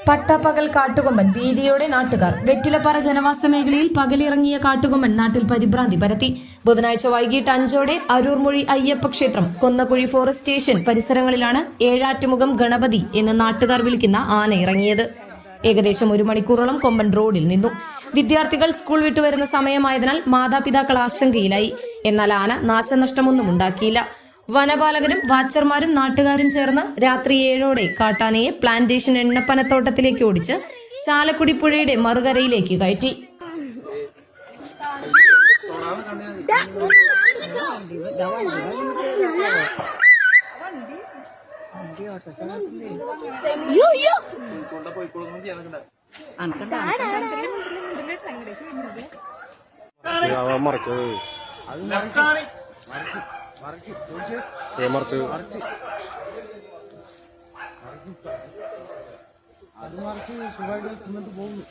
പട്ടാപ്പകൽ കാട്ടുകൊമ്പൻ ഭീതിയോടെ നാട്ടുകാർ. വെറ്റിലപ്പാറ ജനവാസ മേഖലയിൽ പകലിറങ്ങിയ കാട്ടുകൊമ്പൻ നാട്ടിൽ പരിഭ്രാന്തി പരത്തി. ബുധനാഴ്ച വൈകിട്ട് 5 അരൂർമൊഴി അയ്യപ്പ ക്ഷേത്രം, കൊന്നക്കുഴി ഫോറസ്റ്റ് സ്റ്റേഷൻ പരിസരങ്ങളിലാണ് ഏഴാറ്റുമുഖം ഗണപതി എന്ന് നാട്ടുകാർ വിളിക്കുന്ന ആന ഇറങ്ങിയത്. ഏകദേശം 1 മണിക്കൂറോളം കൊമ്പൻ റോഡിൽ നിന്നു. വിദ്യാർത്ഥികൾ സ്കൂൾ വിട്ടുവരുന്ന സമയമായതിനാൽ മാതാപിതാക്കൾ ആശങ്കയിലായി. എന്നാൽ ആന നാശനഷ്ടമൊന്നും ഉണ്ടാക്കിയില്ല. വനപാലകരും വാച്ചർമാരും നാട്ടുകാരും ചേർന്ന് രാത്രി 7 കാട്ടാനയെ പ്ലാന്റേഷൻ എണ്ണപ്പനത്തോട്ടത്തിലേക്ക് ഓടിച്ച് ചാലക്കുടി പുഴയുടെ മറുകരയിലേക്ക് കയറ്റി. അത് മറിച്ച് സുഖമായിട്ട് പോകുന്നു.